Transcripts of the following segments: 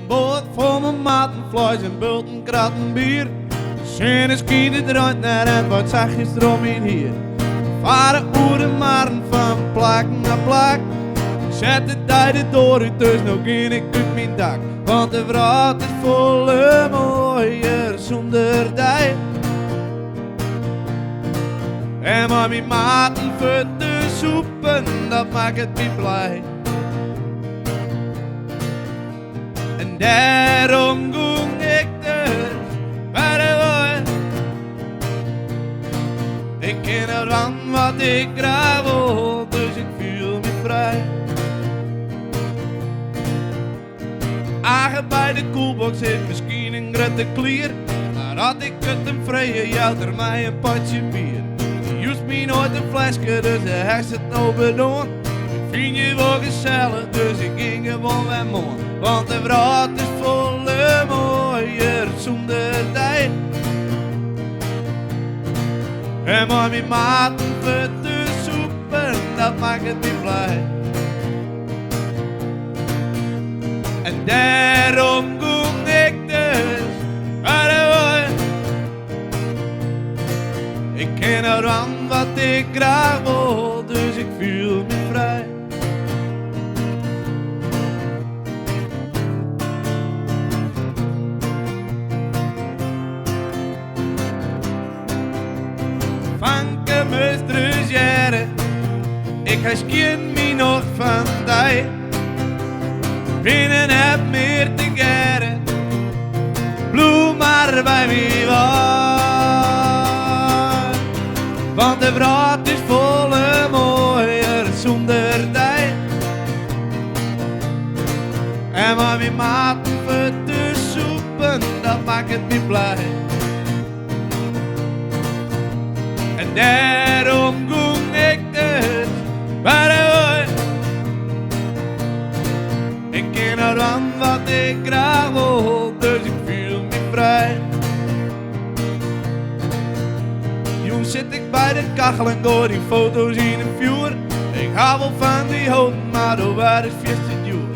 boot vol mijn matenvlees en bulten kratten bier. Schöne skieden eruit naar en wat zachtjes eromheen hier. Varen oeren maren van plak naar plak. Zet de tijden door u dus nog in ik uit mijn dak. Want de vrouw is volle mooier zonder dij. En maar mijn maten voor de soepen, dat maakt het me blij. En daarom ging ik dus bij de woord. Ik ken er van wat ik graag wil, dus ik voel me vrij. Agen bij de koelbox zit misschien een grote klier. Maar had ik het hem vrije, jouwt er mij een potje bier. Juist me nooit een flesje, dus hij heeft het nou bedoeld. Ik vind je wel gezellig, dus ik ging gewoon weer mooi. Want de vrouw is volle mooier zonder tijd. En maar mijn maten voor de soepen, dat maakt het me blij. En daarom ging ik dus bij de woord. Ik ken er aan wat ik graag wil, dus ik voel me vrij. Vanke meesters jaren, ik herken me nog van die. Binnen heb meer te geren, bloem maar bij wie waar. Want de vrouw is volle mooier zonder tijd. En maar wie maten voor de soepen, dat maakt het me blij. En daarom ging ik dus bij de woord. Ik ken er aan wat ik graag wil, dus ik voel me vrij. Jong zit ik bij de kachel en gooi die foto's in een vuur. Ik hou wel van die hoofd, maar door waar is fiesta duur.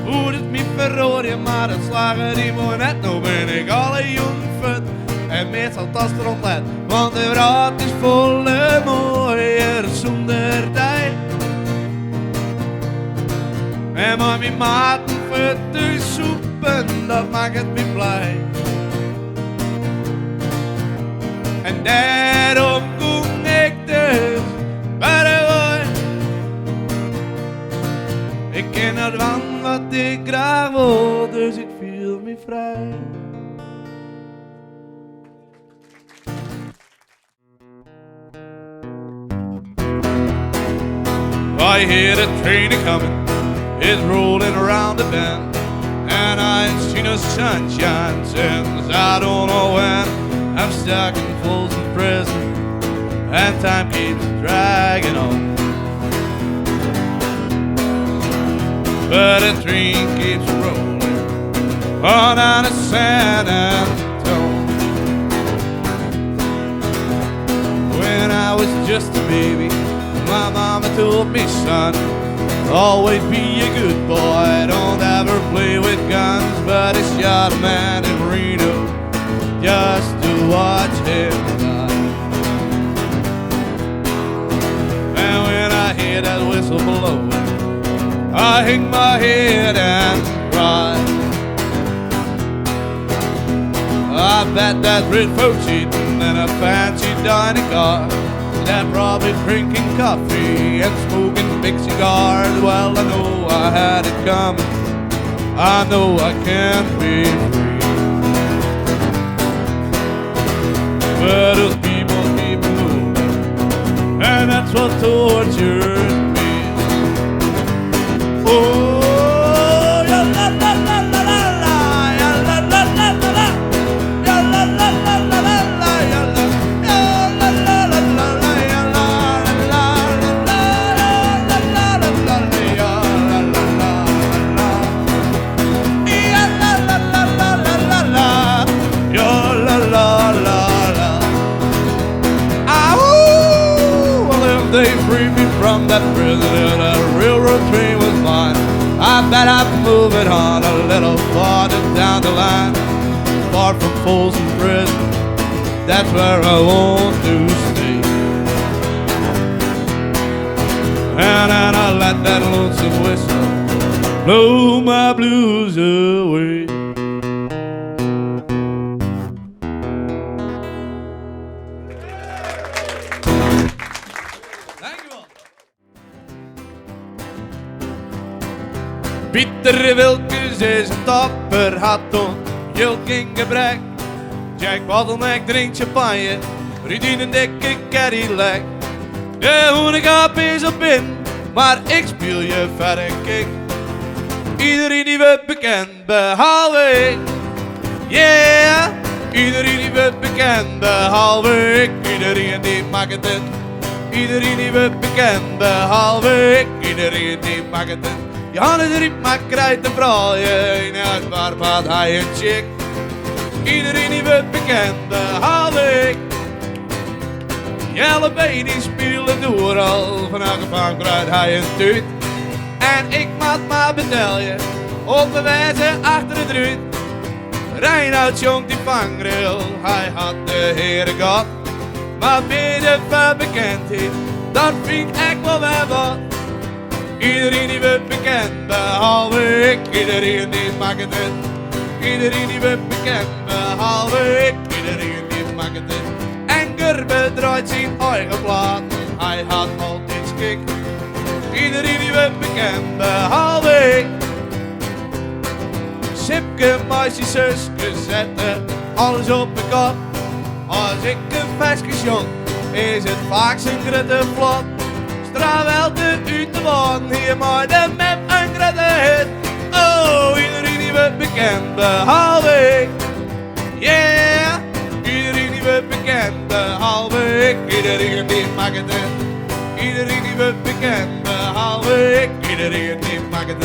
Hoe het me verrooien, maar het slagen die mooi net. Nou ben ik alle jong vet en meestal tas erop let. Want de vrouw is volle mooier zonder tijd. En maar mijn maten voor de soepen, dat maakt het me blij. En daarom ging ik dus bij de woord. Ik ken er van wat ik graag wil, dus ik voel me vrij. I hear the train a-comin', it's rolling around the bend. And I ain't seen no sunshine since I don't know when. I'm stuck in Folsom Prison, and time keeps dragging on. But the train keeps rolling on down to San Antonio. When I was just a baby, my mama told me, son, always be a good boy, don't ever play with guns. But he shot a man in Reno just to watch him die. And when I hear that whistle blowing, I hang my head and cry. I bet that rich folks eating in a fancy dining car. They're probably drinking coffee and smoking big cigars. Well, I know I had it coming, I know I can't be free. But those people keep moving, and that's what tortures me. Oh, la la la la la la la, la la la la la la, la la la la la la la, la la la la la. They freed me from that prison and that railroad train was mine. I bet I'm moving on a little farther down the line, far from Folsom Prison. That's where I want to stay. And then I let that lonesome whistle blow my blues away. Pieter Wilkes is een dapper, had toen Julk in gebrek. Jack Bottleneck drinkt champagne, Rudien een dikke Cadillac. De hoenekap is op in, maar ik speel je verder kick. Iedereen die we bekend, behalve ik. Yeah! Iedereen die we bekend, behalve ik. Iedereen die maakt het. Iedereen die we bekend, behalve ik. Iedereen die maakt het. Johannes riep maar krijt een braaien, in uit waar had hij een chick. Iedereen die we bekend, behalve ik. Jelle B die spelen door al, van elke bank krijt hij een tuut. En ik maat maar betelje, op de wijze achter de druut. Reinoud jong die vangrail, hij had de heren gehad. Maar binnen van bekendheid, dat vind ik wel weer wat. Iedereen die we bekend, behalve ik. Iedereen die maakt het. Iedereen die we bekend, behalve ik. Iedereen die maakt het. En Gerbe draait zijn eigen plaat, hij had altijd schik. Iedereen die we bekend, behalve ik. Sipke, meisje, zuske, zetten alles op de kop. Als ik een vestjes jong, is het vaak zijn grote vlot. Wel te uit te wonen, hier maar de map een grote hit. Oh, iedereen die we bekend, behalve ik. Yeah, iedereen die we bekend, behalve ik. Iedereen die maakt het. Iedereen die we bekend, behalve ik. Iedereen die maakt het.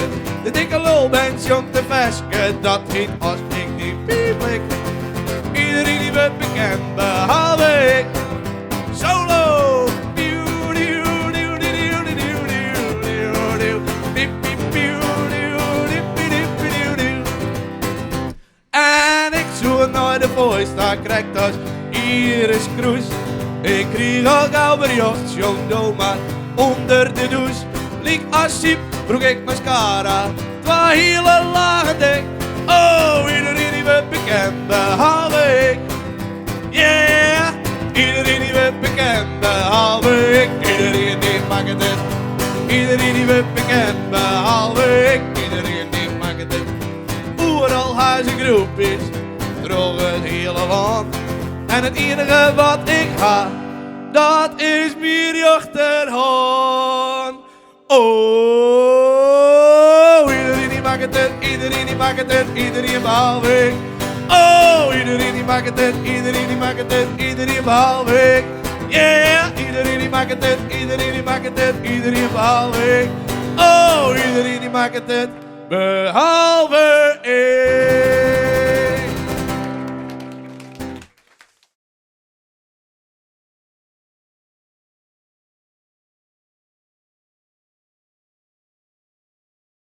De dikke lul bent jong te veske, dat heet als ik die pieplik. Iedereen die we bekend, behalve ik. Solo! En ik zoek naar de voice, daar krijg ik als Iris Kroes. Ik kreeg al gauw bericht, jong doma, onder de douche. Liek als siep, broek ik mascara, twa hele lage dik. Oh, iedereen die we bekend, behalve ik. Yeah, iedereen die we bekend, behalve ik. Iedereen die maakt het. Iedereen die we bekend, behalve ik. Iedereen die maakt het. Overal huizen groepjes, droog het hele land. En het enige wat ik ga, dat is mijn rechterhand. Oh, iedereen die maakt het, iedereen die maakt het, iedereen behalve ik. Oh, iedereen die maakt het, iedereen die maakt het, iedereen behalve ik. Yeah, iedereen die maakt het, iedereen die maakt het, iedereen behalve ik. Oh, iedereen die maakt het, behalve ik.